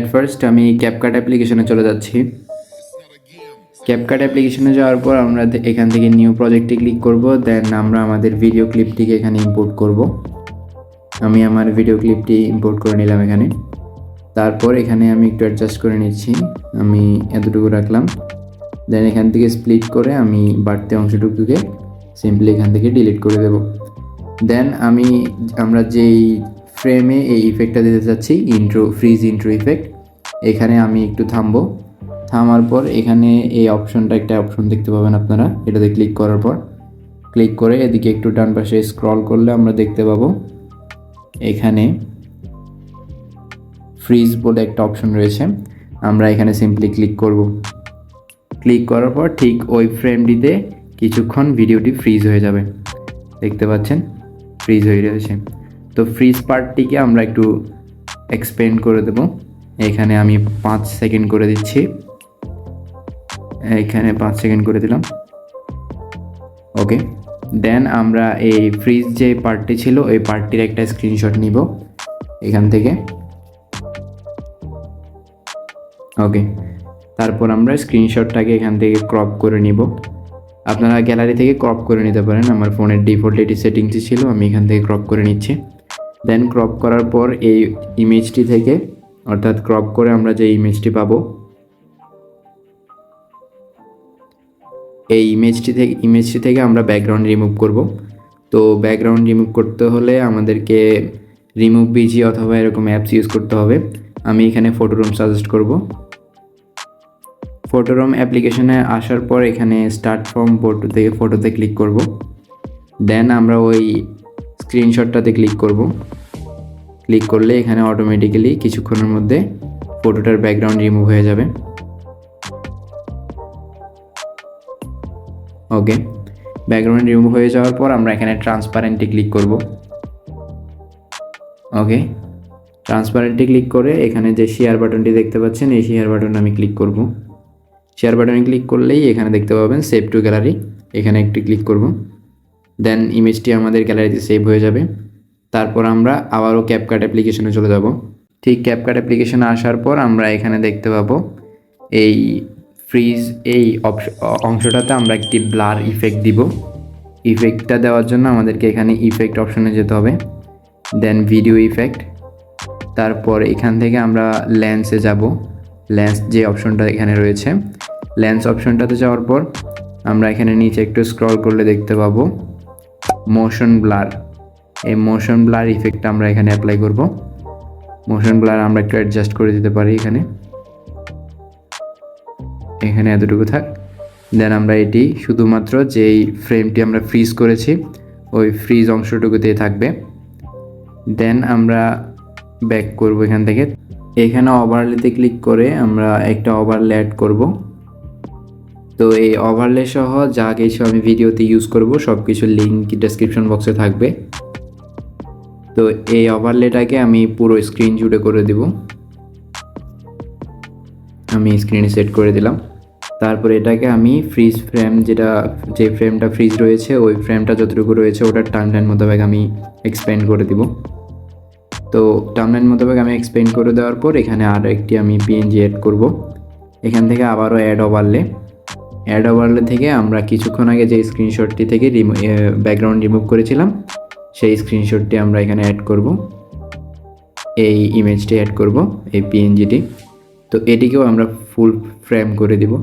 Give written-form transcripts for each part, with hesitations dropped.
At first আমি CapCut অ্যাপ্লিকেশনে চলে যাচ্ছি। ক্যাপকাট অ্যাপ্লিকেশনে যাওয়ার পর আমরা এখান থেকে নিউ প্রজেক্টে ক্লিক করব। দেন আমরা আমাদের ভিডিও ক্লিপটিকে এখানে ইম্পোর্ট করব। আমি আমার ভিডিও ক্লিপটি ইম্পোর্ট করে নিলাম এখানে। তারপর এখানে আমি একটু অ্যাডজাস্ট করে নিচ্ছি, আমি এতটুকু রাখলাম। দেন এখান থেকে স্প্লিট করে আমি বাড়তি অংশটুকুকে সিম্পলি এখান থেকে ডিলিট করে দেব। দেন আমরা যেই ফ্রেমে এই ইফেক্টটা দিতে চাচ্ছি, ফ্রিজ ইন্ট্রো ইফেক্ট, এখানে আমি একটু থামার পর এখানে এই অপশনটা, একটা অপশন দেখতে পাবেন আপনারা। এটাতে ক্লিক করার পর ক্লিক করে এদিকে একটু ডান পাশে স্ক্রল করলে আমরা দেখতে পাবো এখানে ফ্রিজ বলে একটা অপশন রয়েছে। আমরা এখানে সিম্পলি ক্লিক করব। ক্লিক করার পর ঠিক ওই ফ্রেমটিতে কিছুক্ষণ ভিডিওটি ফ্রিজ হয়ে যাবে, দেখতে পাচ্ছেন ফ্রিজ হয়ে রয়েছে। তো ফ্রিজ পার্টটিকে আমরা একটু এক্সপেন্ড করে দেব। এখানে আমি 5 সেকেন্ড করে দিচ্ছি, এখানে 5 সেকেন্ড করে দিলাম। ওকে, দেন আমরা এই ফ্রিজ যে পার্টটি ছিল ওই পার্টটির একটা স্ক্রিনশট নিব এখান থেকে। ওকে, তারপর আমরা স্ক্রিনশটটাকে এখান থেকে ক্রপ করে নিব। আপনারা গ্যালারি থেকে ক্রপ করে নিতে পারেন, আমার ফোনের ডিফল্ট এটি সেটিংসই ছিল, আমি এখান থেকে ক্রপ করে নিচ্ছি। দেন ক্রপ করার পর এই ইমেজটি থেকে, অর্থাৎ ক্রপ করে আমরা যে ইমেজটি পাবো, এই ইমেজটি থেকে আমরা ব্যাকগ্রাউন্ড রিমুভ করব। তো ব্যাকগ্রাউন্ড রিমুভ করতে হলে আমাদেরকে রিমুভ বিজি অথবা এরকম অ্যাপস ইউজ করতে হবে। আমি এখানে ফটোরুম সাজেস্ট করব। ফটোরুম অ্যাপ্লিকেশনে আসার পর এখানে স্টার্ট ফ্রম ফটোতে ক্লিক করব। দেন আমরা ওই স্ক্রিনশটটাতে ক্লিক করব। ক্লিক করলে এখানে অটোমেটিক্যালি কিছুক্ষণের মধ্যে ফটোটার ব্যাকগ্রাউন্ড রিমুভ হয়ে যাবে। ওকে, ব্যাকগ্রাউন্ড রিমুভ হয়ে যাওয়ার পর আমরা এখানে ট্রান্সপারেন্টে ক্লিক করব। ওকে, ট্রান্সপারেন্টে ক্লিক করে এখানে যে শেয়ার বাটনটি দেখতে পাচ্ছেন, এই শেয়ার বাটনে আমি ক্লিক করব। শেয়ার বাটনে ক্লিক করলেই এখানে দেখতে পাবেন সেভ টু গ্যালারি, এখানে একটু ক্লিক করব। দেন ইমেজটি আমাদের গ্যালারিতে সেভ হয়ে যাবে। তারপর আমরা আবারও ক্যাপকাট অ্যাপ্লিকেশনে চলে যাব। ঠিক ক্যাপকাট অ্যাপ্লিকেশনে আসার পর আমরা এখানে দেখতে পাবো এই ফ্রিজ এই অংশটাতে আমরা একটি ব্লার ইফেক্ট দিব। ইফেক্টটা দেওয়ার জন্য আমাদেরকে এখানে ইফেক্ট অপশনে যেতে হবে, দেন ভিডিও ইফেক্ট। তারপর এখান থেকে আমরা লেন্সে যাব। লেন্স যে অপশনটা এখানে রয়েছে, লেন্স অপশনটাতে যাওয়ার পর আমরা এখানে নিচে একটু স্ক্রল করলে দেখতে পাবো মোশন ব্লার। এই মোশন ব্লার ইফেক্টটা আমরা এখানে অ্যাপ্লাই করব। মোশন ব্লার আমরা একটু অ্যাডজাস্ট করে দিতে পারি এখানে এতটুকু থাক। দেন আমরা এটি শুধুমাত্র যেই ফ্রেমটি আমরা ফ্রিজ করেছি ওই ফ্রিজ অংশটুকুতে থাকবে। দেন আমরা ব্যাক করব এখান থেকে। এখানে ওভারলেতে ক্লিক করে আমরা একটা ওভারলে অ্যাড করব। তো এই ওভারলে সহ যা কিছু আমি ভিডিওতে ইউজ করব সব কিছু লিঙ্ক ডেসক্রিপশন বক্সে থাকবে। তো এই ওভারলেটাকে আমি পুরো স্ক্রিন জুড়ে করে দেব। আমি স্ক্রিনে সেট করে দিলাম। তারপর এটাকে আমি ফ্রিজ ফ্রেম, যে ফ্রেমটা ফ্রিজ রয়েছে ওই ফ্রেমটা যতটুকু রয়েছে ওটার টাইমলাইন মোতাবেক আমি এক্সপেন্ড করে দিব। তো টাইমলাইন মোতাবেক আমি এক্সপেন্ড করে দেওয়ার পর এখানে আরও একটি আমি পিএনজি অ্যাড করব। এখান থেকে আবারও অ্যাড ওভারলে থেকে আমরা কিছুক্ষণ আগে যে স্ক্রিনশটটি থেকে ব্যাকগ্রাউন্ড রিমুভ করেছিলাম সেই স্ক্রিনশটটি আমরা এখানে অ্যাড করব। এই ইমেজটি অ্যাড করব, এই পিএনজিটি। তো এটিকেও আমরা ফুল ফ্রেম করে দিব।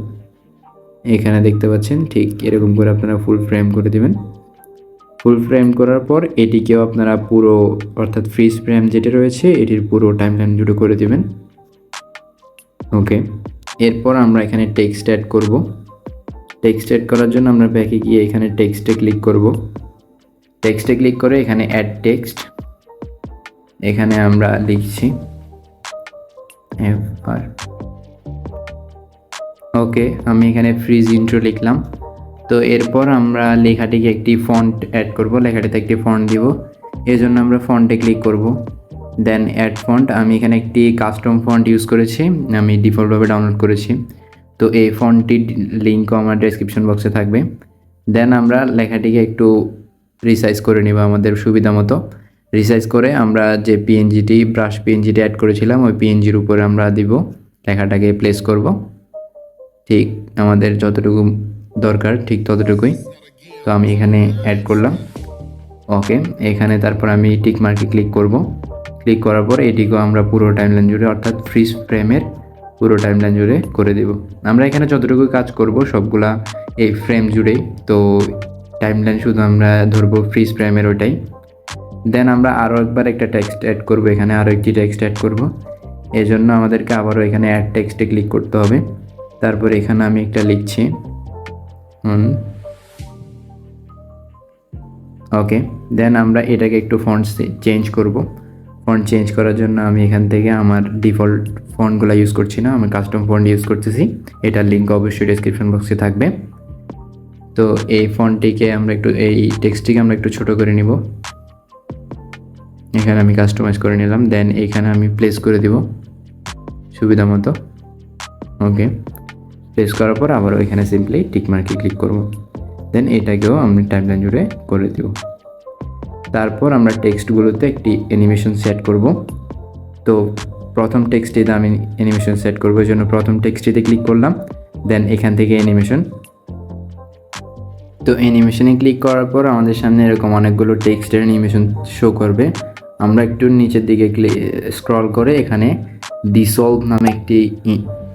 এখানে দেখতে পাচ্ছেন ঠিক এরকম করে আপনারা ফুল ফ্রেম করে দিবেন। ফুল ফ্রেম করার পর এটিকেও আপনারা পুরো, অর্থাৎ ফ্রিজ ফ্রেম যেটা রয়েছে এটির পুরো টাইমলাইন জুড়ে করে দিবেন। ওকে, এরপর আমরা এখানে টেক্সট অ্যাড করব। টেক্সট অ্যাড করার জন্য আমরা ব্যাকে গিয়ে এখানে টেক্সটে ক্লিক করব। টেক্সটে ক্লিক করে এখানে অ্যাড টেক্সট, এখানে আমরা লিখছি FR। ওকে, আমি এখানে ফ্রিজ ইন্ট্রো লিখলাম। তো এরপর আমরা লেখাটিকে একটি ফন্ট অ্যাড করব, লেখাটিতে একটি ফন্ট দিব। এই জন্য আমরা ফন্টে ক্লিক করব। দেন অ্যাড ফন্ট, আমি এখানে একটি কাস্টম ফন্ট ইউজ করেছি, আমি ডিফল্টভাবে ডাউনলোড করেছি। তো এই ফন্টটির লিঙ্কও আমার ডেসক্রিপশন বক্সে থাকবে। দেন আমরা লেখাটিকে একটু রিসাইজ করে নিব আমাদের সুবিধা মতো। রিসাইজ করে আমরা যে পিএনজিটি ব্রাশ পিএনজিটি অ্যাড করেছিলাম ওই পিএনজির উপরে আমরা দিব, লেখাটাকে প্লেস করব ঠিক আমাদের যতটুকু দরকার ঠিক ততটুকুই। তো আমি এখানে অ্যাড করলাম। ওকে, এখানে তারপর আমি টিক মার্কে ক্লিক করব। ক্লিক করার পর এটিকেও আমরা পুরো টাইমলাইন জুড়ে অর্থাৎ ফ্রিজ ফ্রেমের পুরো টাইমলাইন জুড়ে করে দিব। আমরা এখানে যতটুকু কাজ করব সবগুলা এই ফ্রেম জুড়েই, তো টাইমলাইন শুধু আমরা ধরবো ফ্রিজ ফ্রেমের ওইটাই। দেন আমরা আরও একবার একটা টেক্সট অ্যাড করব, এখানে আরও একটি টেক্সট অ্যাড করব। এই জন্য আমাদেরকে আবারও এখানে অ্যাড টেক্সটে ক্লিক করতে হবে। তারপর এখানে আমি একটা লিখছি ওকে। দেন আমরা এটাকে একটু ফন্ট চেঞ্জ করব। ফন্ট চেঞ্জ করার জন্য আমি এখান থেকে আমার ডিফল্ট ফন্টগুলো ইউজ করছি না, আমি কাস্টম ফন্ট ইউজ করতেছি। এটার লিঙ্ক অবশ্যই ডেসক্রিপশন বক্সে থাকবে। তো এই ফন্টটিকে আমরা একটু, এই টেক্সটটিকে আমরা একটু ছোট করে নিব। এখানে আমি কাস্টমাইজ করে নিলাম। দেন এখানে আমি প্লেস করে দিব সুবিধা মতো। ওকে, প্লেস করার পর আবার এখানে সিম্পলি টিক মার্কে ক্লিক করব। দেন এটাকেও আমি টাইমলাইন জুড়ে করে দেব। তারপর আমরা টেক্সটগুলোতে একটি অ্যানিমেশন সেট করব। তো প্রথম টেক্সটিতে আমি অ্যানিমেশন সেট করব, এই জন্য প্রথম টেক্সটিতে ক্লিক করলাম। দেন এখান থেকে অ্যানিমেশন। তো অ্যানিমেশনে ক্লিক করার পর আমাদের সামনে এরকম অনেকগুলো টেক্সটের অ্যানিমেশন শো করবে। আমরা একটু নিচের দিকে স্ক্রল করে এখানে ডিসলভ নামে একটি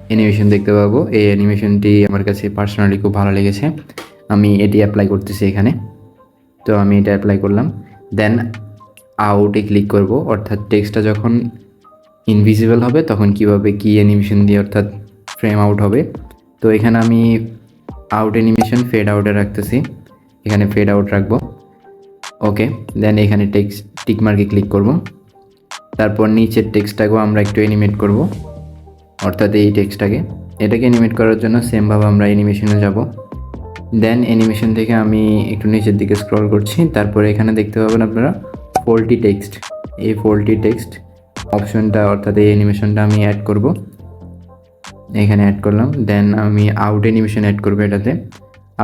অ্যানিমেশন দেখতে পাবো। এই অ্যানিমেশনটি আমার কাছে পার্সোনালি খুব ভালো লেগেছে, আমি এটি অ্যাপ্লাই করতেছি এখানে। তো আমি এটা অ্যাপ্লাই করলাম। দেন আউটে ক্লিক করব, অর্থাৎ টেক্সটটা যখন ইনভিজিবল হবে তখন কীভাবে কী অ্যানিমেশন দিয়ে অর্থাৎ ফ্রেম আউট হবে। তো এখানে আমি আউট অ্যানিমেশন ফেড আউটে রাখতেছি, এখানে ফেড আউট রাখবো। ওকে, দেন এখানে টেক্সট টিক মার্কে ক্লিক করব। তারপর নিচের টেক্সটটাকেও আমরা একটু অ্যানিমেট করব, অর্থাৎ এই টেক্সটটাকে। এটাকে অ্যানিমেট করার জন্য সেমভাবে আমরা অ্যানিমেশনে যাব। দেন অ্যানিমেশন থেকে আমি একটু নিচের দিকে স্ক্রল করছি। তারপরে এখানে দেখতে পাবেন আপনারা ফোল্টি টেক্সট, এই ফোল্টি টেক্সট অপশনটা অর্থাৎ এই অ্যানিমেশনটা আমি অ্যাড করব, এখানে অ্যাড করলাম। দেন আমি আউট অ্যানিমেশন অ্যাড করবো এটাতে।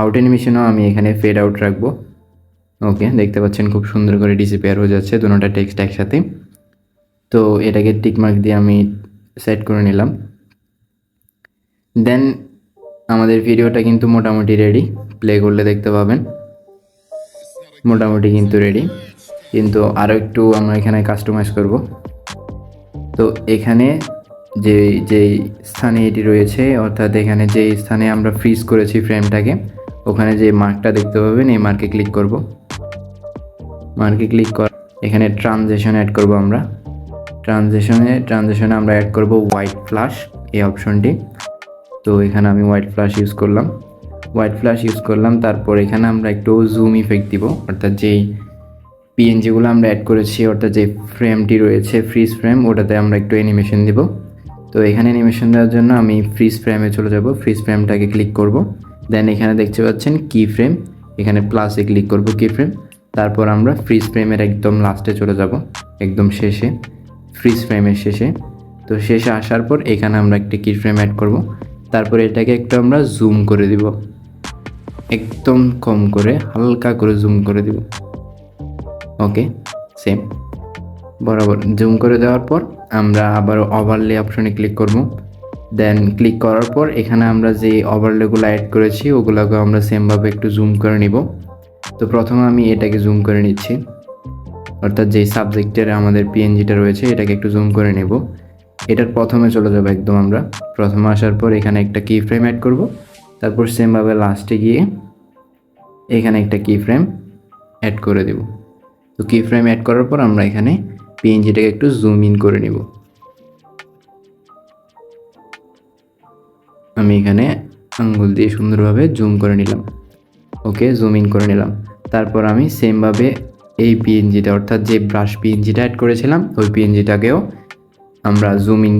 আউট অ্যানিমেশনও আমি এখানে ফেড আউট রাখবো। ওকে, দেখতে পাচ্ছেন খুব সুন্দর করে ডিসঅ্যাপিয়ার হয়ে যাচ্ছে দুটোটা টেক্সট একসাথে। তো এটাকে টিকমার্ক দিয়ে আমি সেট করে নিলাম। দেন আমাদের ভিডিওটা কিন্তু মোটামুটি রেডি, প্লে করলে দেখতে পাবেন মোটামুটি কিন্তু রেডি। কিন্তু আরও একটু আমরা এখানে কাস্টমাইজ করব। তো এখানে যেই স্থানে এটি রয়েছে, অর্থাৎ এখানে যেই স্থানে আমরা ফ্রিজ করেছি ফ্রেমটাকে, ওখানে যে মার্কটা দেখতে পাবেন এই মার্কে ক্লিক করব। মার্কে ক্লিক কর, এখানে ট্রানজিশন অ্যাড করব আমরা। ট্রানজিশনে আমরা অ্যাড করব হোয়াইট ফ্ল্যাশ, এই অপশনটি। তো এখানে আমি হোয়াইট ফ্ল্যাশ ইউজ করলাম। তারপর এখানে আমরা একটু জুম ইফেক্ট দিব, অর্থাৎ যেই পিএনজিগুলো আমরা অ্যাড করেছি অর্থাৎ যে ফ্রেমটি রয়েছে ফ্রিজ ফ্রেম, ওটাতে আমরা একটু অ্যানিমেশন দিব। তো এখানে অ্যানিমেশন দেওয়ার জন্য আমি ফ্রিজ ফ্রেমে চলে যাব, ফ্রিজ ফ্রেমটাকে ক্লিক করব। দেন এখানে দেখতে পাচ্ছেন কি ফ্রেম, এখানে প্লাসে ক্লিক করব কি ফ্রেম। তারপর আমরা ফ্রিজ ফ্রেমের একদম লাস্টে চলে যাব, একদম শেষে, ফ্রিজ ফ্রেমের শেষে। তো শেষে আসার পর এখানে আমরা একটা কি ফ্রেম অ্যাড করব। তারপর এটাকে একটু আমরা জুম করে দিব, একদম কম করে হালকা করে জুম করে দিব। ওকে, সেম বরাবর জুম করে দেওয়ার পর আমরা আবার ওভারলে অপশনে ক্লিক করব। দেন ক্লিক করার পর এখানে আমরা যে ওভারলেগুলো অ্যাড করেছি ওগুলোকে আমরা সেমভাবে একটু জুম করে নিব। তো প্রথমে আমি এটাকে জুম করে নিচ্ছি, অর্থাৎ যেই সাবজেক্টের আমাদের পিএনজিটা রয়েছে এটাকে একটু জুম করে নেব। এটার প্রথমে চলে যাবো একদম আমরা। প্রথমে আসার পর এখানে একটা কি ফ্রেম অ্যাড করব। তারপর সেমভাবে লাস্টে গিয়ে এখানে একটা কি ফ্রেম অ্যাড করে দেব। তো কি ফ্রেম অ্যাড করার পর আমরা এখানে পিএনজিটাকে একটু জুম ইন করে নেব। আমি এখানে আঙ্গুল দিয়ে সুন্দরভাবে জুম করে নিলাম। ওকে, জুম ইন করে নিলাম। তারপর আমি সেমভাবে এই পিএনজিটা অর্থাৎ যে ব্রাশ পিএনজিটা অ্যাড করেছিলাম ওই পিএনজিটাকেও আমরা জুম ইন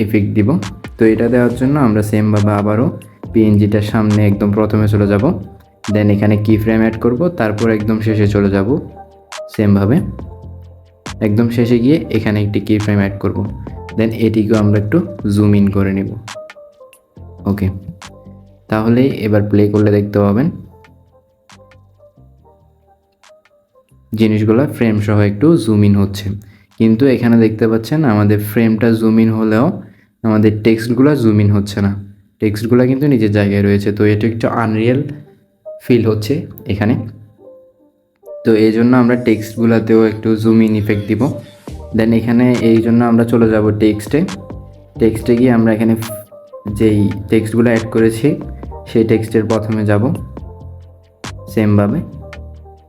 ইফেক্ট দিব। তো এটা দেওয়ার জন্য আমরা সেমভাবে আবারও পিএনজিটার সামনে একদম প্রথমে চলে যাব। দেন এখানে কি ফ্রেম অ্যাড করব। তারপর একদম শেষে চলে যাব, সেমভাবে একদম শেষে গিয়ে এখানে একটি কি ফ্রেম অ্যাড করব। দেন এটিকেও আমরা একটু জুম ইন করে নেব। ওকে, তাহলে এবার প্লে করলে দেখতে পাবেন জিনিসগুলো ফ্রেম সহ একটু জুম ইন হচ্ছে, কিন্তু এখানে দেখতে পাচ্ছেন আমাদের ফ্রেমটা জুম ইন হলেও আমাদের টেক্সটগুলো জুম ইন হচ্ছে না, টেক্সটগুলো কিন্তু নিজের জায়গায় রয়েছে। তো এটা একটু আনরিয়েল ফিল হচ্ছে এখানে। তো এই জন্য আমরা টেক্সটগুলোতেও একটু জুম ইন ইফেক্ট দিব। দেন এখানে এই জন্য আমরা চলে যাব টেক্সটে গিয়ে আমরা এখানে যেই টেক্সটগুলো অ্যাড করেছি সেই টেক্সটের প্রথমে যাব। সেমভাবে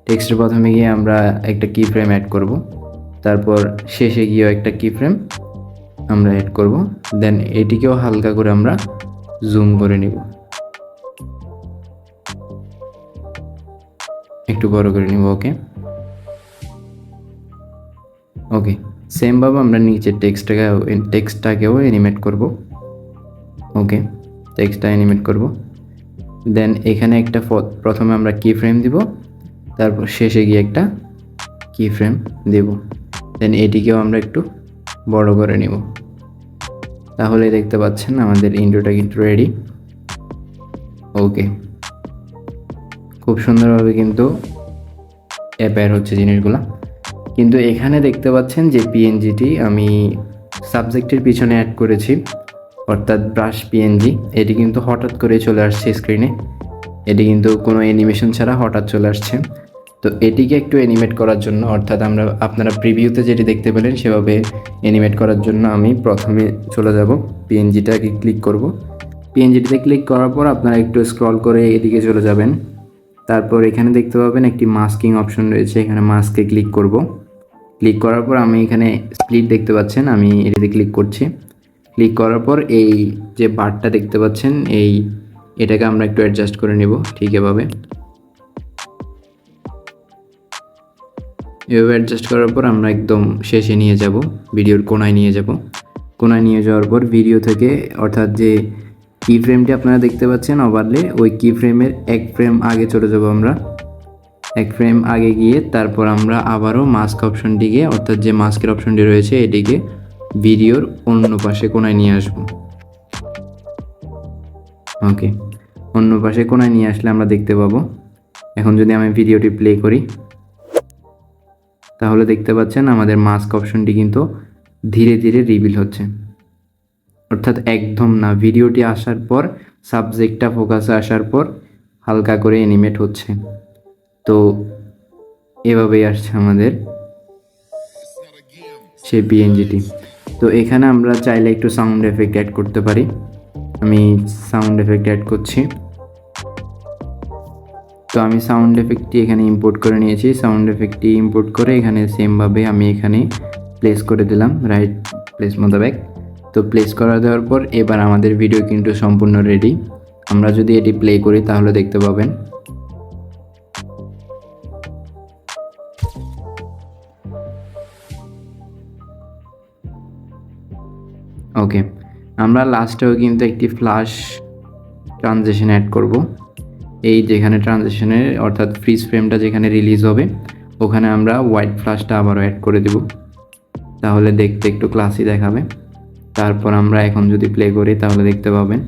টেক্সটের প্রথমে গিয়ে আমরা একটা কি ফ্রেম অ্যাড করব, তারপর শেষে গিয়েও একটা কি ফ্রেম আমরা অ্যাড করব। দেন এটিকেও হালকা করে আমরা জুম করে নিব, একটু বড় করে নিব। ওকে সেমভাবে আমরা নিচের টেক্সটটাকেও অ্যানিমেট করব। ওকে টেক্সটটা অ্যানিমেট করব। দেন এখানে একটা প্রথমে আমরা কি ফ্রেম দিব, তারপর শেষে গিয়ে একটা কি ফ্রেম দেব। দেন এটিকেও আমরা একটু বড় করে নিব। তাহলে দেখতে পাচ্ছেন আমাদের ইন্ট্রোটা কিন্তু রেডি। ওকে খুব সুন্দরভাবে কিন্তু অ্যাপেয়ার হচ্ছে জিনিসগুলো। কিন্তু এখানে দেখতে পাচ্ছেন যে পিএনজিটি আমি সাবজেক্টের পিছনে অ্যাড করেছি, অর্থাৎ ব্রাশ পিএনজি। এটি কিন্তু হঠাৎ করে চলে আসছে স্ক্রিনে, এটি কিন্তু কোনো অ্যানিমেশন ছাড়া হঠাৎ চলে আসছে। তো এটিকে একটু অ্যানিমেট করার জন্য, অর্থাৎ আপনারা প্রিভিউতে যেটি দেখতে পেলেন সেভাবে অ্যানিমেট করার জন্য আমি প্রথমে চলে যাব, পিএনজিটাকে ক্লিক করব। পিএনজিটিতে ক্লিক করার পর আপনারা একটু স্ক্রল করে এদিকে চলে যাবেন। তারপর এখানে দেখতে পাবেন একটি মাস্কিং অপশন রয়েছে, এখানে মাস্কে ক্লিক করব। ক্লিক করার পর আমি এখানে স্প্লিট দেখতে পাচ্ছেন, আমি এটিতে ক্লিক করছি। ক্লিক করার পর এই যে বারটা দেখতে পাচ্ছেন এটাকে আমরা একটু অ্যাডজাস্ট করে নেব ঠিক এভাবে অ্যাডজাস্ট করার পর আমরা একদম শেষে নিয়ে যাব, ভিডিওর কোনায় নিয়ে যাব। কোনায় নিয়ে যাওয়ার পর ভিডিও থেকে, অর্থাৎ যে কি ফ্রেমটি আপনারা দেখতে পাচ্ছেন ওভারলে, ওই কি ফ্রেমের এক ফ্রেম আগে চলে যাব আমরা। এক ফ্রেম আগে গিয়ে তারপর আমরা আবারও মাস্ক অপশনটিকে, অর্থাৎ যে মাস্কের অপশনটি রয়েছে এটিকে ভিডিওর অন্য পাশে কোনায় নিয়ে আসব। ওকে অন্য পাশে কোনায় নিয়ে আসলে আমরা দেখতে পাবো। এখন যদি আমি ভিডিওটি প্লে করি তাহলে দেখতে পাচ্ছেন আমাদের মাস্ক অপশনটি কিন্তু ধীরে ধীরে রিভিল হচ্ছে, অর্থাৎ একদম না, ভিডিওটি আসার পর সাবজেক্টটা ফোকাসে আসার পর হালকা করে অ্যানিমেট হচ্ছে। তো এভাবেই আসছে আমাদের সেই পিএনজিটি। তো এখানে আমরা চাইলে একটু সাউন্ড এফেক্ট অ্যাড করতে পারি, আমি সাউন্ড এফেক্ট অ্যাড করছি। তো আমি সাউন্ড এফেক্টটি এখানে ইম্পোর্ট করে নিয়েছি। সাউন্ড এফেক্টটি ইম্পোর্ট করে এখানে সেমভাবে আমি এখানে প্লেস করে দিলাম, রাইট প্লেস মোতাবেক। তো প্লেস করা দেওয়ার পর এবার আমাদের ভিডিও কিন্তু সম্পূর্ণ রেডি। আমরা যদি এটি প্লে করি তাহলে দেখতে পাবেন ওকে আমরা লাস্টেও কিন্তু একটি ফ্ল্যাশ ট্রানজিশন অ্যাড করব। এই যেখানে ট্রানজিশনের, অর্থাৎ ফ্রিজ ফ্রেমটা যেখানে রিলিজ হবে ওখানে আমরা হোয়াইট ফ্ল্যাশটা আবারও অ্যাড করে দেব, তাহলে দেখতে একটু ক্লাসি দেখাবে। তারপর আমরা এখন যদি প্লে করি তাহলে দেখতে পাবেন